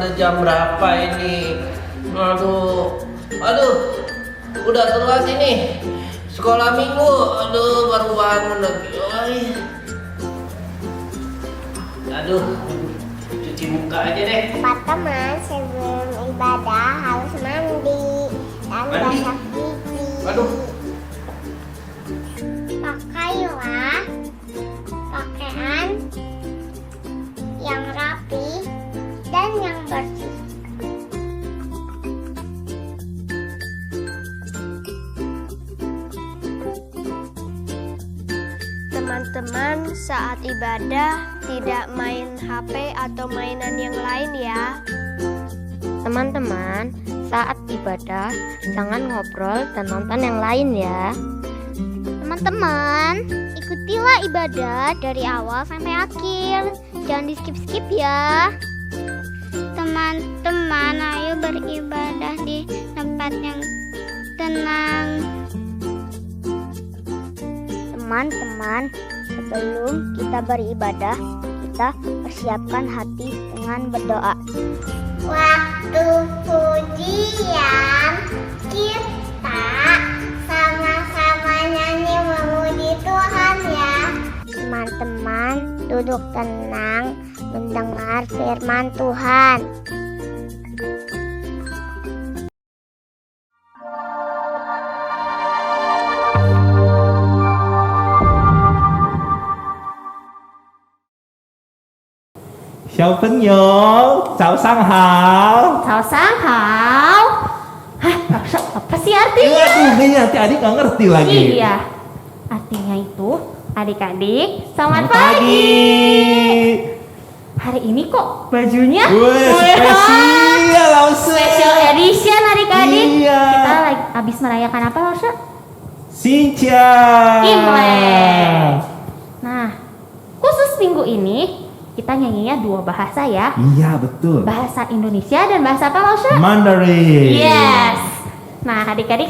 udah jam berapa ini? Aduh, udah telat ini. Sekolah minggu, aduh baru bangun lagi. Aduh, cuci muka aja deh. Teman-teman, sebelum ibadah harus mandi dan gosok gigi. Aduh. Pakailah pakaian yang rapi dan yang bersih. Teman-teman, saat ibadah tidak main HP atau mainan yang lain ya. Teman-teman, saat ibadah jangan ngobrol dan nonton yang lain ya. Teman-teman, ikutilah ibadah dari awal sampai akhir. Jangan di skip-skip ya. Teman-teman, ayo beribadah di tempat yang tenang. Teman-teman, sebelum kita beribadah, kita persiapkan hati dengan berdoa. Waktu pujian kita sama-sama nyanyi memuji Tuhan ya. Teman-teman, duduk tenang mendengar firman Tuhan. Chào朋友，早上好。 Hah, apa sih artinya? Aduh, ini adik-adik nggak ngerti lagi. Iya, artinya itu adik-adik selamat pagi. Hari ini kok bajunya Spesial, Lause. special edition adik-adik. Iya. Kita lagi habis merayakan apa, Lause? Imlek. Imlek. Nah, khusus minggu ini kita nyanyinya dua bahasa ya. Iya, betul. Bahasa Indonesia dan bahasa apa, Lause? Mandarin. Yes. Nah, adik-adik,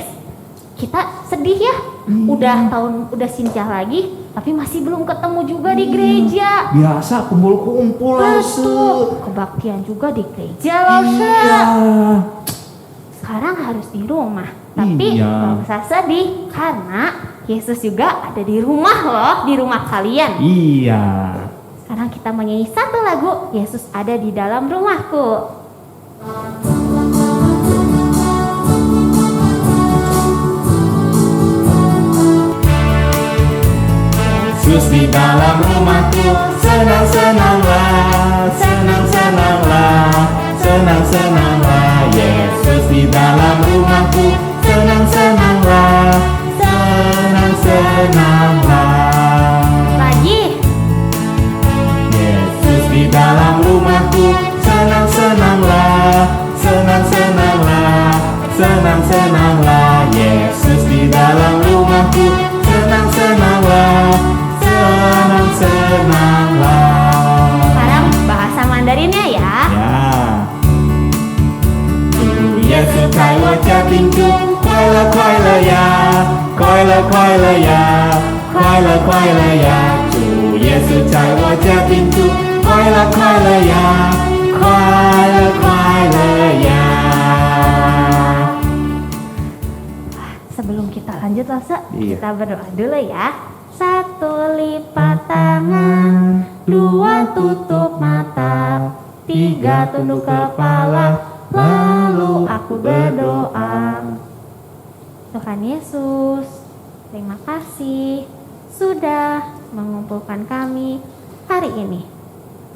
kita sedih ya. Udah sinjah lagi, tapi masih belum ketemu juga di gereja. Biasa kumpul-kumpul, Lause. Betul. Kebaktian juga di gereja, Lause. Iya. Sekarang harus di rumah. Tapi Iya. gak usah sedih karena Yesus juga ada di rumah loh, di rumah kalian. Iya. Sekarang kita menyanyi satu lagu, Yesus ada di dalam rumahku. Yesus di dalam rumahku, senang-senanglah, senang-senanglah, senang-senanglah. Yesus di dalam rumahku, senang-senanglah, senang-senanglah. Lagi. Yesus di dalam rumahku, senang-senanglah, senang-senanglah, senang-senanglah. Yesus di dalam rumahku, senang-senanglah, senang-senanglah. Sekarang bahasa Mandarinnya ya. Ya. 主耶稣在我家庭中，快乐快乐呀，快乐快乐呀，快乐快乐呀。主耶稣在我家庭中，快乐快乐呀，快乐快乐呀。 Sebelum kita lanjut, Lause, Iya. kita berdoa dulu ya. Satu, lipat tangan. Dua, tutup mata. Tiga, tunduk kepala. Lalu aku berdoa. Tuhan Yesus, terima kasih sudah mengumpulkan kami hari ini.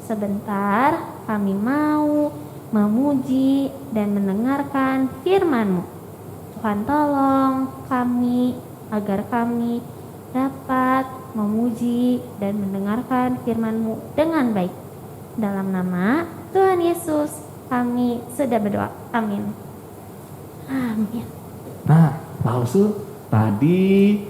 Sebentar kami mau memuji dan mendengarkan firman-Mu. Tuhan tolong kami agar kami dapat memuji dan mendengarkan firman-Mu dengan baik. Dalam nama Tuhan Yesus kami sudah berdoa. Amin. Amin. Nah, Lause, tadi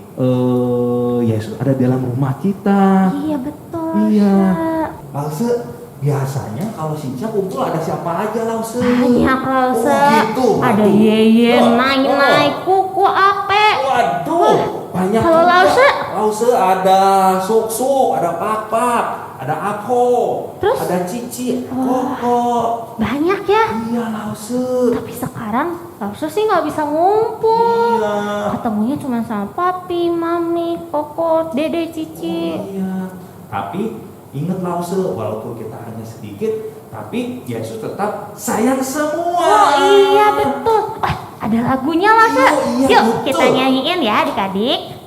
Yesus ada di dalam rumah kita. Iya betul. Iya. Kak. Lause, biasanya kalau Sinca kumpul ada siapa aja, Lause? Banyak Lause. Oh, gitu. Ada Aduh. Yeye, Oh, Naik-naik, Kuku, Ape. Waduh, banyak Kalau juga. Lause Lause ada Suk-suk, ada Pak-pak, ada Ako, Terus? ada Cici, Koko. Banyak ya. Iya Lause. Tapi sekarang Lause sih nggak bisa ngumpul. Iya. Ketemunya cuma sama papi, mami, koko, dede, cici. Iya. Tapi ingat Lause, walaupun kita hanya sedikit, tapi Yesus tetap sayang semua. Oh iya betul. Ada lagunya Lause. Iya, Yuk betul. kita nyanyiin ya adik-adik.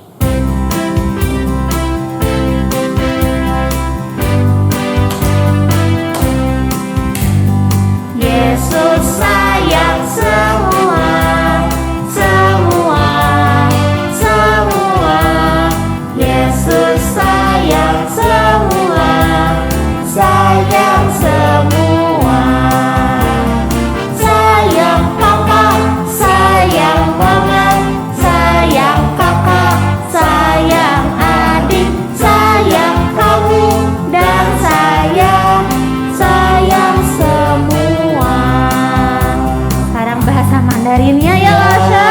Yesus sayang semua, semua, semua. Yesus sayang semua, sayang semua. Sayang papa, sayang mama, sayang kakak, sayang adik, sayang kamu, dan sayang semua. Sekarang bahasa Mandarinnya ya Lause.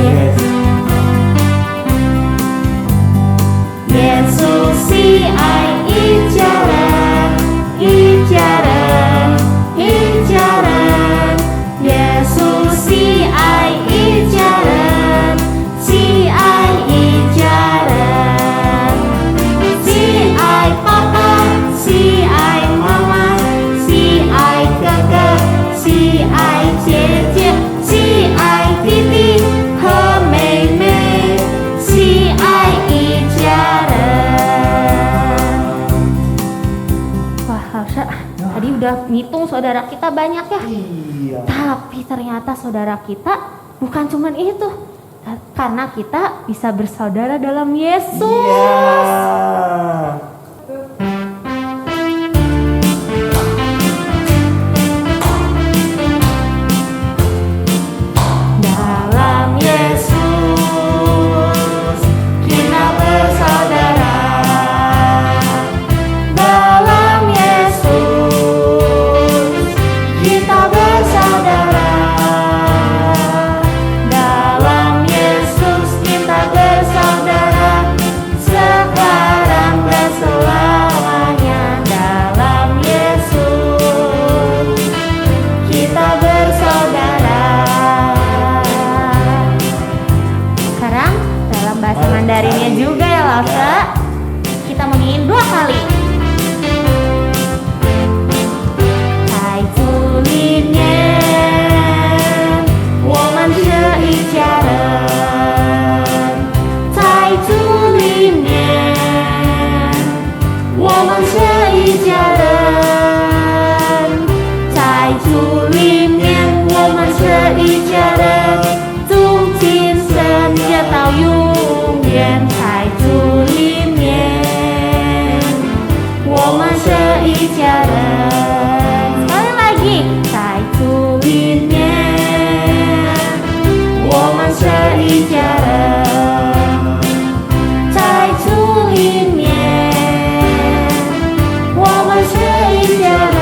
Yes. Yesus si ai ijaran, ijaran, ijaran. Yesus si ai ijaran, si ai ijaran. Si ai papa, si ai mama, si ai kakak, si ai cici, si ai titi, he mei mei, si ai ijaran. Wah, Lause, tadi udah ngitung saudara kita banyak ya. Iya. Tapi ternyata saudara kita bukan cuman itu. Karena kita bisa bersaudara dalam Yesus. Iya. Dalam Yesus kita bersaudara. Dalam Yesus kita bersaudara. Dalam Yesus kita bersaudara. Sekarang dan selamanya. Dalam Yesus kita bersaudara. Sekarang dalam bahasa Mandarinnya juga ya Lause. Kita mau nyanyiin 2 kali. 在主里面，我们是一家人。在主里面，我们是一家人。在主里面，我们是一家人。从今生直到永远，在主里面，我们是一家人。Sekali lagi, 在主里面，我们是一家人。在主里面，我们是一家人。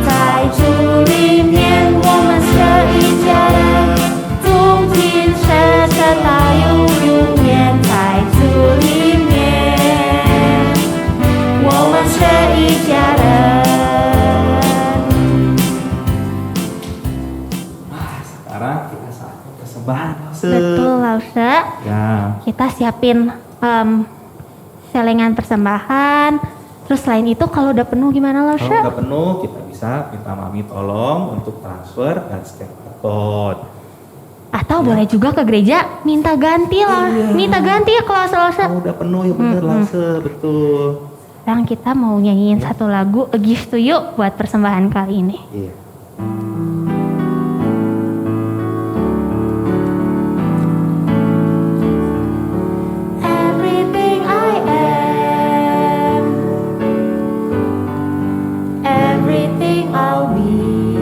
在主里面，我们是一家人。从今生直到永远，在主里面，我们是一家人。Sekarang kita saatnya persembahan Lause. Betul Lause. Ya. Kita siapin selengan persembahan. Terus selain itu kalau udah penuh gimana Kalau Lause? nggak penuh, kita bisa minta mami tolong untuk transfer dan scan barcode. Atau boleh juga ke gereja minta ganti lah. Iya. Minta ganti ya kalau Lause. Kalau udah penuh ya bener Lause, betul. Sekarang kita mau nyanyiin satu lagu A Gift to You buat persembahan kali ini. Iya. Everything I am, everything I'll be,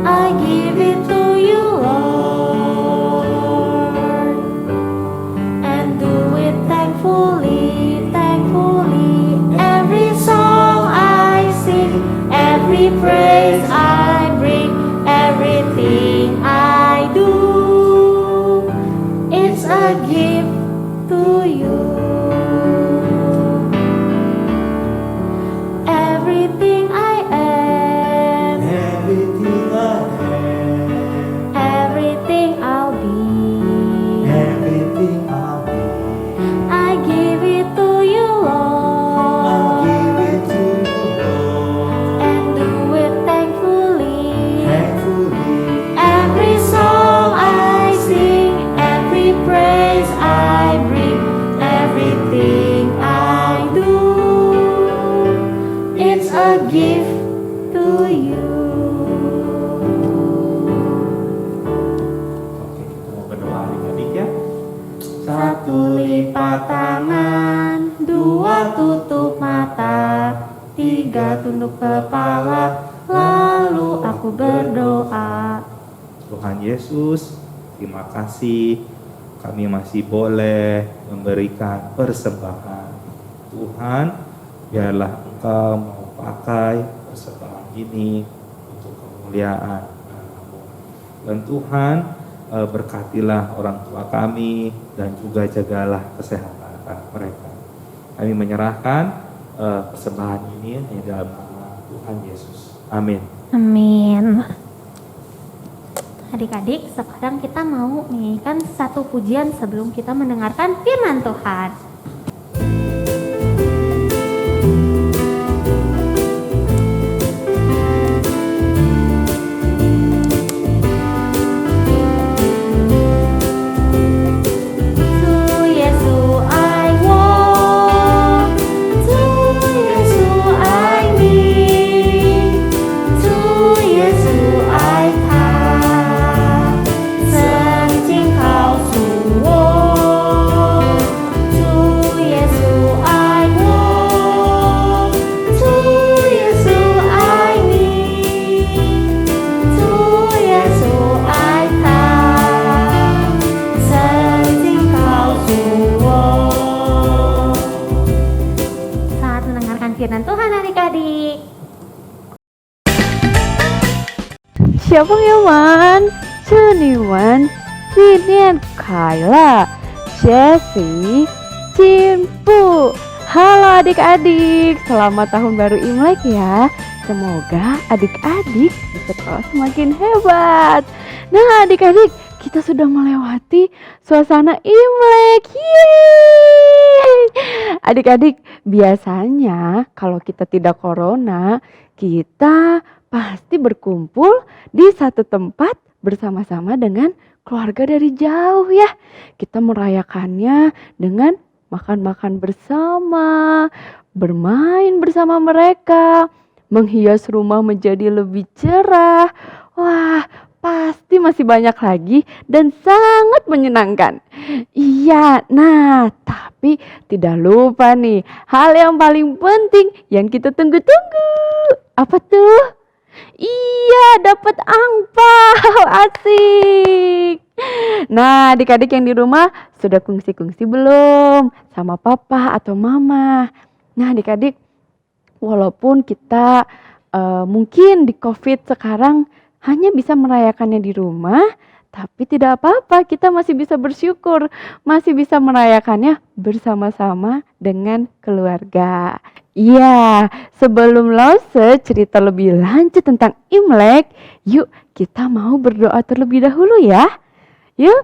I give it to you, Lord, and do it thankfully, thankfully. Every song I sing, every a gift to you. Everything I am, Everything I have, everything I'll be, everything I'll be, I give it to you, I'll Lord, give it to you, Lord. and do it thankfully. Thankfully, Every song I sing, every praise I bring, everything I do, it's a gift to you. oke, kita mau berdoa adik-adik ya. Satu lipat tangan, dua tutup mata, tiga tunduk kepala, lalu aku berdoa. Tuhan Yesus, terima kasih kami masih boleh memberikan persembahan. Tuhan, biarlah Engkau mau pakai persembahan ini untuk kemuliaan nama-Mu. Dan Tuhan, berkatilah orang tua kami dan juga jagalah kesehatan mereka. Kami menyerahkan persembahan ini di dalam nama Tuhan Yesus. Amin. Amin. Adik-adik, sekarang kita mau menyanyikan satu pujian sebelum kita mendengarkan firman Tuhan. To Yesu I walk, to Yesu I need, to Yesu I come, searching kau suwon. To Yesu I walk, to Yesu I need, to Yesu I come, searching kau suwon. Saat mendengarkan firman Tuhan adik-adik. Siapa Yaman, Ceniwan, Vinian, Kayla, Jessie, Cimpu. Halo adik-adik, selamat tahun baru Imlek ya. Semoga adik-adik di sekolah semakin hebat. Nah adik-adik, kita sudah melewati suasana Imlek. Yeay! Adik-adik, biasanya kalau kita tidak corona, kita pasti berkumpul di satu tempat bersama-sama dengan keluarga dari jauh ya. Kita merayakannya dengan makan-makan bersama, bermain bersama mereka, menghias rumah menjadi lebih cerah. Wah, pasti masih banyak lagi dan sangat menyenangkan. Iya, nah tapi tidak lupa nih hal yang paling penting yang kita tunggu-tunggu. Apa tuh? Iya, dapat angpau, asik. Nah, adik-adik yang di rumah sudah kongsi-kongsi belum sama papa atau mama? Nah, adik-adik, walaupun kita mungkin di COVID sekarang hanya bisa merayakannya di rumah, tapi tidak apa-apa, kita masih bisa bersyukur, masih bisa merayakannya bersama-sama dengan keluarga. Iya, sebelum Lause cerita lebih lanjut tentang Imlek, yuk kita mau berdoa terlebih dahulu ya. Yuk,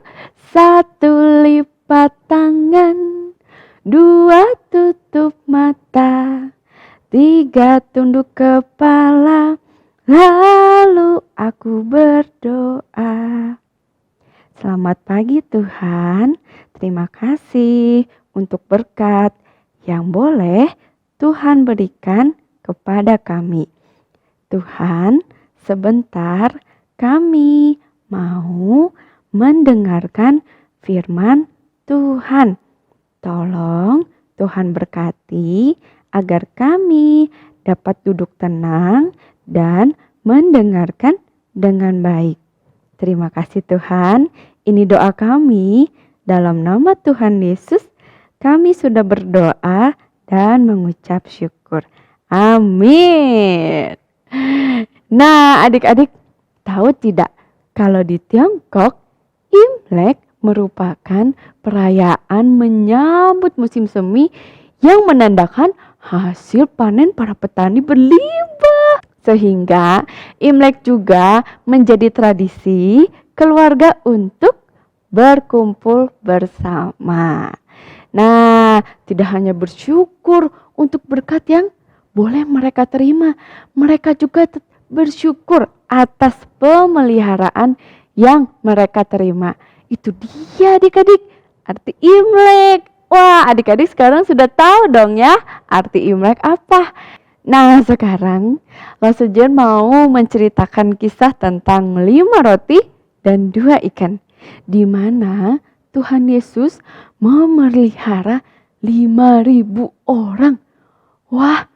satu lipat tangan, dua tutup mata, tiga tunduk kepala, lalu aku berdoa. Selamat pagi Tuhan, terima kasih untuk berkat yang boleh Tuhan berikan kepada kami. Tuhan, sebentar kami mau mendengarkan firman Tuhan. Tolong Tuhan berkati agar kami dapat duduk tenang dan mendengarkan dengan baik. Terima kasih Tuhan, ini doa kami dalam nama Tuhan Yesus. Kami sudah berdoa dan mengucap syukur. Amin. Nah, adik-adik tahu tidak kalau di Tiongkok Imlek merupakan perayaan menyambut musim semi yang menandakan hasil panen para petani berlimpah. Sehingga Imlek juga menjadi tradisi keluarga untuk berkumpul bersama. Nah, tidak hanya bersyukur untuk berkat yang boleh mereka terima, mereka juga bersyukur atas pemeliharaan yang mereka terima. Itu dia adik-adik, arti Imlek. Wah, adik-adik sekarang sudah tahu dong ya arti Imlek apa. Nah, sekarang Losujen mau menceritakan kisah tentang 5 roti dan 2 ikan. Di mana Tuhan Yesus memelihara 5.000 orang. Wah,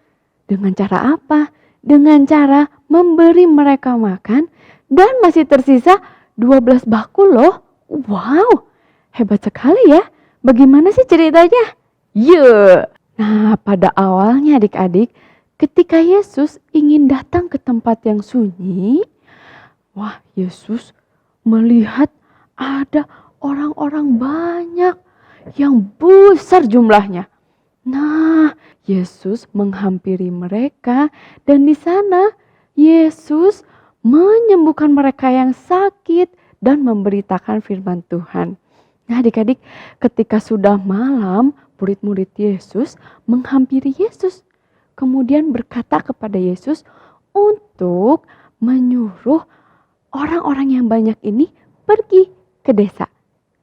dengan cara apa? Dengan cara memberi mereka makan dan masih tersisa 12 bakul loh. Wow, hebat sekali ya. Bagaimana sih ceritanya? Yuk. Nah, pada awalnya adik-adik, ketika Yesus ingin datang ke tempat yang sunyi, wah, Yesus melihat ada orang-orang banyak yang besar jumlahnya. Nah, Yesus menghampiri mereka dan di sana Yesus menyembuhkan mereka yang sakit dan memberitakan firman Tuhan. Nah, adik-adik, ketika sudah malam, murid-murid Yesus menghampiri Yesus. Kemudian berkata kepada Yesus untuk menyuruh orang-orang yang banyak ini pergi ke desa.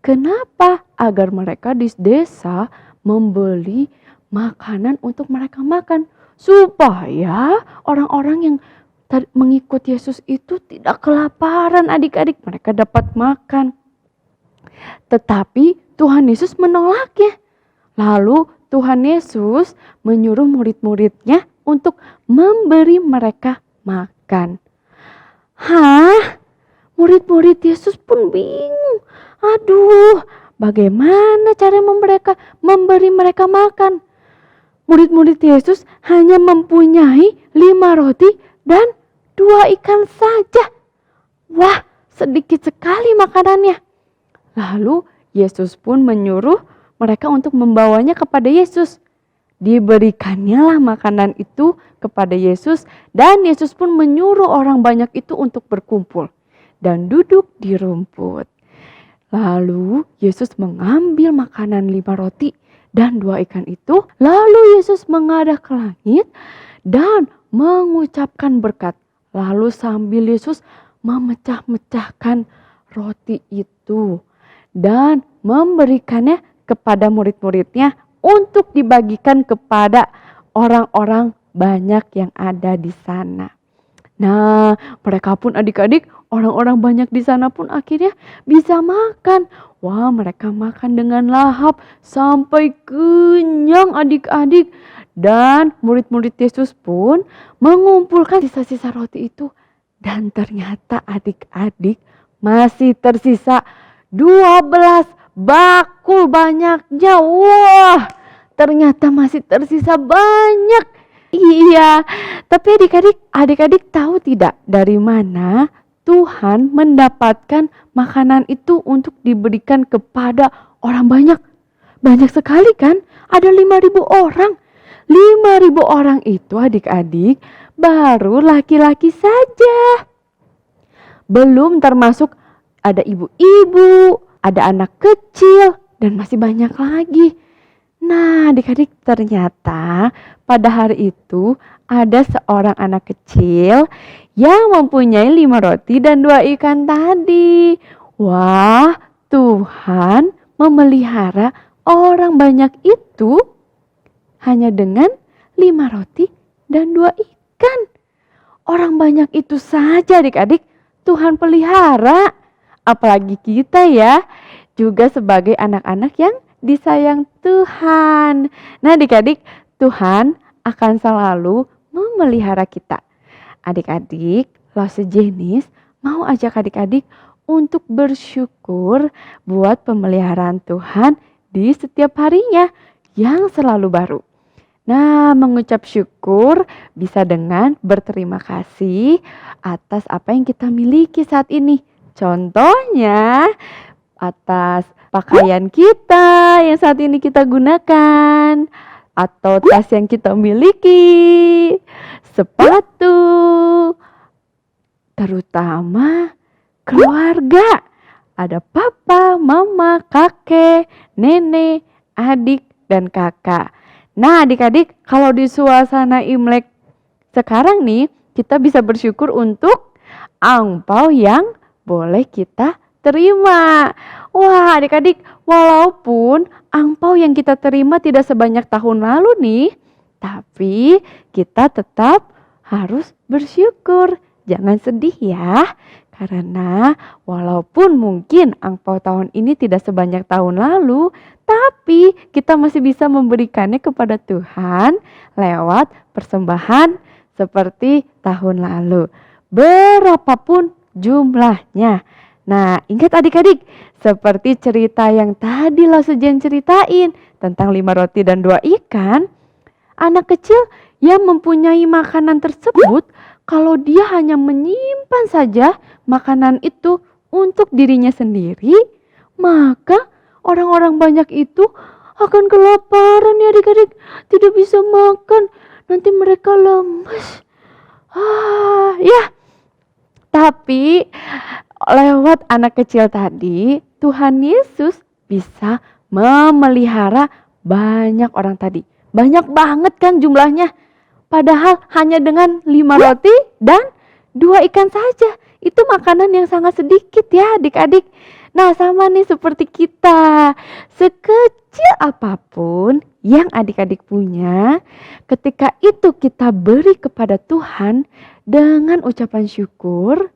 Kenapa? Agar mereka di desa membeli makanan untuk mereka makan. Supaya orang-orang yang mengikut Yesus itu tidak kelaparan adik-adik. Mereka dapat makan. Tetapi Tuhan Yesus menolaknya. Lalu Tuhan Yesus menyuruh murid-muridnya untuk memberi mereka makan. Hah? Murid-murid Yesus pun bingung. Aduh, bagaimana cara memberi mereka makan? Murid-murid Yesus hanya mempunyai 5 roti dan 2 ikan saja. Wah, sedikit sekali makanannya. Lalu Yesus pun menyuruh mereka untuk membawanya kepada Yesus. Diberikannya lah makanan itu kepada Yesus dan Yesus pun menyuruh orang banyak itu untuk berkumpul dan duduk di rumput. Lalu Yesus mengambil makanan 5 roti dan 2 ikan itu. Lalu Yesus menghadap ke langit dan mengucapkan berkat. Lalu sambil Yesus memecah-mecahkan roti itu dan memberikannya kepada murid-muridnya untuk dibagikan kepada orang-orang banyak yang ada di sana. Nah, mereka pun adik-adik, orang-orang banyak di sana pun akhirnya bisa makan. Wah, mereka makan dengan lahap sampai kenyang adik-adik. Dan murid-murid Yesus pun mengumpulkan sisa-sisa roti itu. Dan ternyata adik-adik masih tersisa 12 bakul banyaknya. Wah, ternyata masih tersisa banyak. Iya, tapi adik-adik tahu tidak dari mana Tuhan mendapatkan makanan itu untuk diberikan kepada orang banyak? Banyak sekali kan? Ada 5.000 orang. 5.000 orang itu adik-adik baru laki-laki saja. Belum termasuk ada ibu-ibu, ada anak kecil, dan masih banyak lagi. Nah, adik-adik, ternyata pada hari itu ada seorang anak kecil yang mempunyai 5 roti dan 2 ikan tadi. Wah, Tuhan memelihara orang banyak itu hanya dengan 5 roti dan 2 ikan. Orang banyak itu saja adik-adik Tuhan pelihara. Apalagi kita ya, juga sebagai anak-anak yang disayang Tuhan. Nah adik-adik, Tuhan akan selalu memelihara kita. Adik-adik, Losujenis mau ajak adik-adik untuk bersyukur buat pemeliharaan Tuhan di setiap harinya yang selalu baru. Nah, mengucap syukur bisa dengan berterima kasih atas apa yang kita miliki saat ini. Contohnya, atas pakaian kita yang saat ini kita gunakan, atau tas yang kita miliki, sepatu, terutama keluarga. Ada papa, mama, kakek, nenek, adik, dan kakak. Nah, adik-adik, kalau di suasana Imlek sekarang nih, kita bisa bersyukur untuk angpau yang boleh kita terima. Wah, adik-adik, walaupun angpau yang kita terima tidak sebanyak tahun lalu nih, tapi kita tetap harus bersyukur. Jangan sedih ya, karena walaupun mungkin angpau tahun ini tidak sebanyak tahun lalu, tapi kita masih bisa memberikannya kepada Tuhan lewat persembahan seperti tahun lalu. Berapapun jumlahnya. Nah, ingat adik-adik, seperti cerita yang tadi Lasujen ceritain tentang 5 roti dan 2 ikan, anak kecil yang mempunyai makanan tersebut, kalau dia hanya menyimpan saja makanan itu untuk dirinya sendiri, maka orang-orang banyak itu akan kelaparan ya adik-adik, tidak bisa makan, nanti mereka lemas. Ya. Tapi lewat anak kecil tadi, Tuhan Yesus bisa memelihara banyak orang tadi. Banyak banget kan jumlahnya. Padahal hanya dengan 5 roti dan 2 ikan saja. Itu makanan yang sangat sedikit ya adik-adik. Nah, sama nih seperti kita. Sekecil apapun yang adik-adik punya, ketika itu kita beri kepada Tuhan dengan ucapan syukur,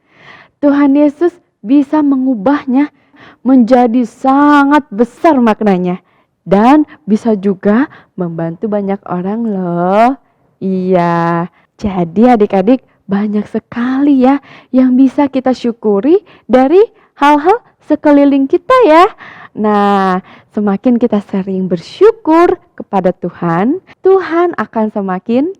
Tuhan Yesus bisa mengubahnya menjadi sangat besar maknanya. Dan bisa juga membantu banyak orang loh. Iya, jadi adik-adik banyak sekali ya yang bisa kita syukuri dari hal-hal sekeliling kita ya. Nah, semakin kita sering bersyukur kepada Tuhan, Tuhan akan semakin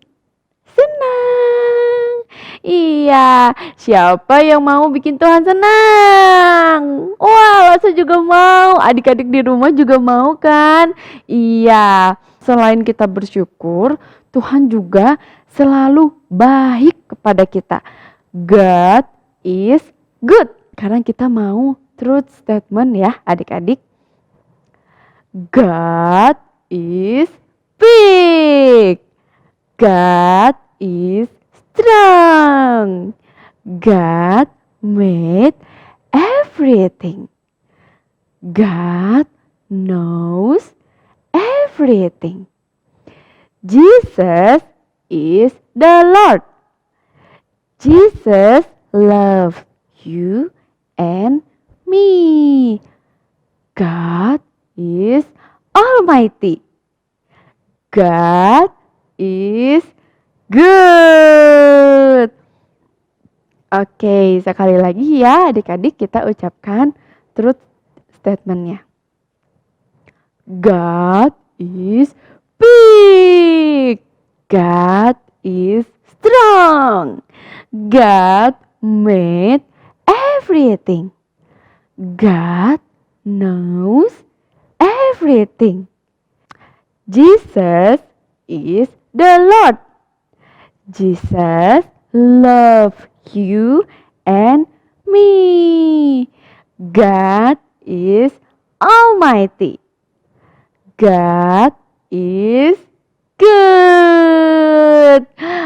senang. Iya, siapa yang mau bikin Tuhan senang? Wah, Lasa juga mau, adik-adik di rumah juga mau kan? Iya, selain kita bersyukur, Tuhan juga selalu baik kepada kita. God is good. Sekarang kita mau truth statement ya adik-adik. God is big. God is strong. God made everything. God knows everything. Jesus is the Lord. Jesus loves you and me. God is almighty. God is good. Oke, sekali lagi ya adik-adik kita ucapkan truth statement-nya. God is big. God is strong. God made everything. God knows everything. Jesus is the Lord. Jesus loves you and me. God is almighty. God is good.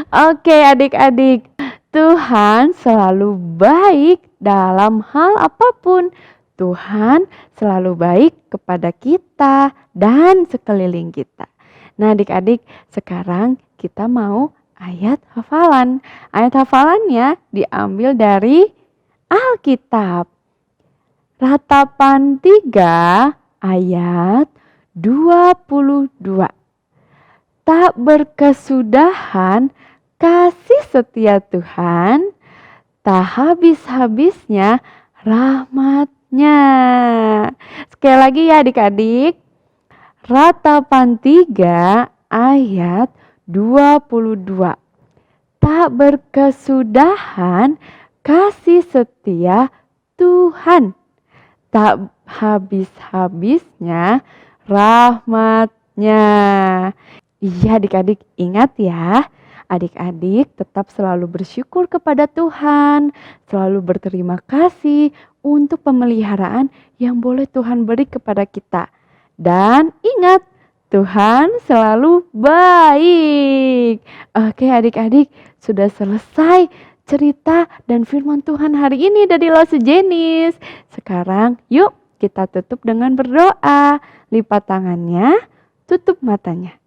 Oke adik-adik, Tuhan selalu baik dalam hal apapun. Tuhan selalu baik kepada kita dan sekeliling kita. Nah adik-adik, sekarang kita mau ayat hafalan. Ayat hafalannya diambil dari Alkitab. Ratapan 3 ayat 22. Tak berkesudahan kasih setia Tuhan, tak habis-habisnya rahmat-Nya. Sekali lagi ya adik-adik. Ratapan 3 ayat 22. Tak berkesudahan kasih setia Tuhan, tak habis-habisnya rahmat-Nya. Iya adik-adik, ingat ya, adik-adik tetap selalu bersyukur kepada Tuhan, selalu berterima kasih untuk pemeliharaan yang boleh Tuhan beri kepada kita. Dan ingat, Tuhan selalu baik. Oke adik-adik, sudah selesai cerita dan firman Tuhan hari ini dari Lause Jenis. Sekarang yuk kita tutup dengan berdoa. Lipat tangannya, tutup matanya.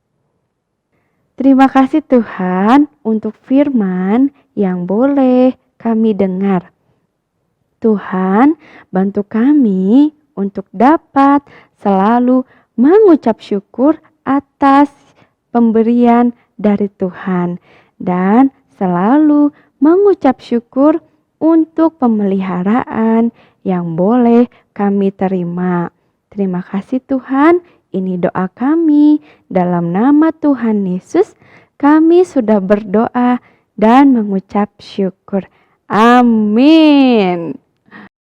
Terima kasih Tuhan untuk firman yang boleh kami dengar. Tuhan, bantu kami untuk dapat selalu mengucap syukur atas pemberian dari Tuhan dan selalu mengucap syukur untuk pemeliharaan yang boleh kami terima. Terima kasih Tuhan, ini doa kami dalam nama Tuhan Yesus. Kami sudah berdoa dan mengucap syukur. Amin.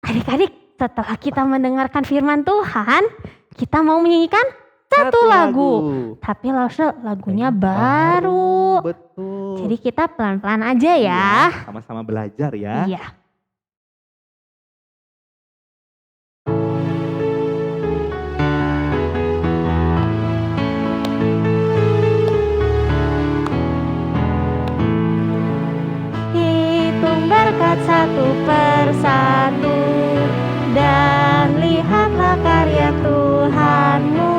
Adik-adik, setelah kita mendengarkan firman Tuhan, kita mau menyanyikan satu lagu. Tapi lagunya baru. Betul. Jadi kita pelan-pelan aja ya. Sama-sama belajar ya. Iya. Hitung berkat satu persatu dan lihatlah karya Tuhanmu.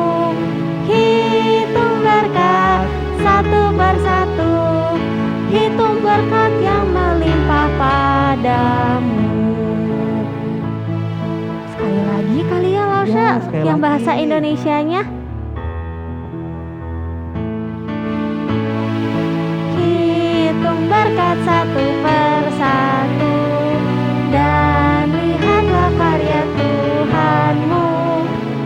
Hitung berkat satu persatu, hitung berkat yang melimpah padamu. Sekali lagi kali ya Lause, Ya, sekali yang lagi. bahasa Indonesianya. Hitung berkat satu persatu dan lihatlah karya Tuhanmu.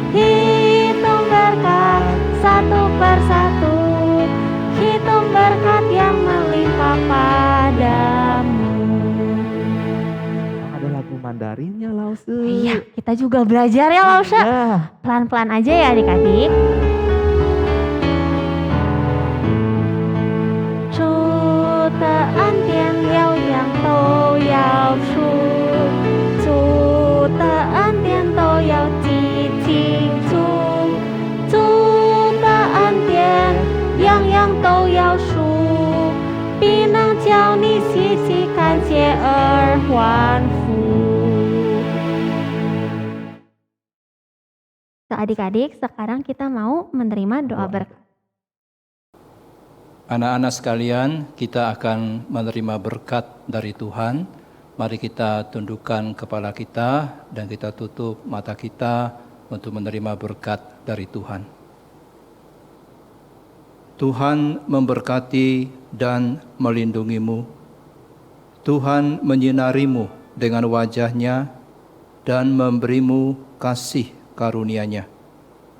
Hitung berkat satu persatu, hitung berkat yang melimpah padamu. Ada lagu Mandarinnya Lause. Iya, kita juga belajar ya Lause. Ya. Pelan-pelan aja ya adik-adik. 主的恩典样样都要数，主的恩典都要记清楚，主的恩典样样都要数，必能叫你细细感谢而欢呼。Adik-adik, sekarang kita mau menerima doa berkat. Anak-anak sekalian, kita akan menerima berkat dari Tuhan. Mari kita tundukkan kepala kita dan kita tutup mata kita untuk menerima berkat dari Tuhan. Tuhan memberkati dan melindungimu. Tuhan menyinarimu dengan wajah-Nya dan memberimu kasih karunia-Nya.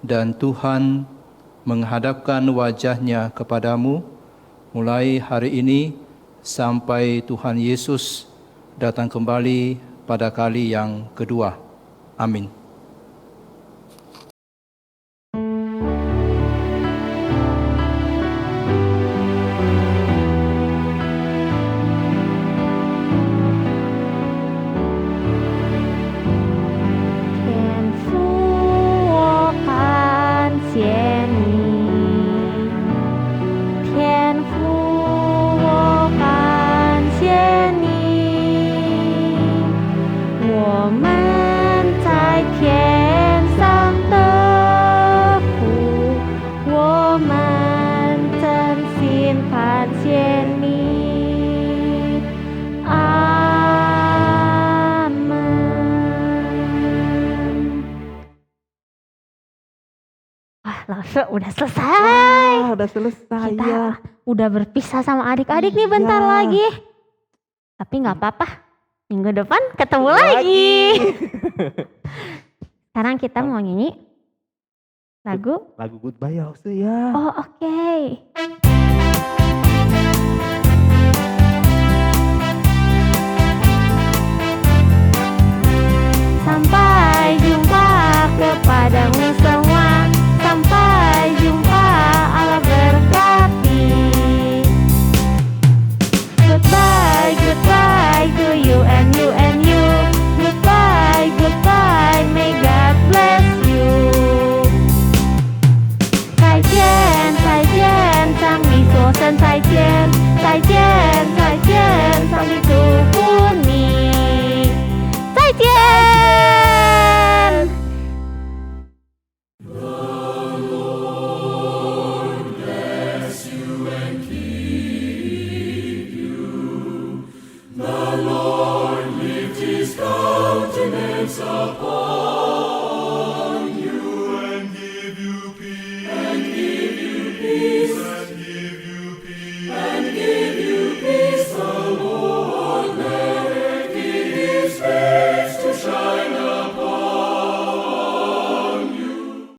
Dan Tuhan menghadapkan wajah-Nya kepadamu mulai hari ini sampai Tuhan Yesus datang kembali pada kali yang kedua. Amin. Udah selesai. Wah, udah selesai Kita ya. udah berpisah sama adik-adik nih bentar Iya. lagi. Tapi nggak apa-apa. Minggu depan ketemu lagi. Sekarang kita mau nyanyi lagu. Lagu Goodbye ya Lause ya. Oh oke. Sampai jumpa 说声再见，再见，再见，上帝祝福你，再见。The Lord lift his countenance upon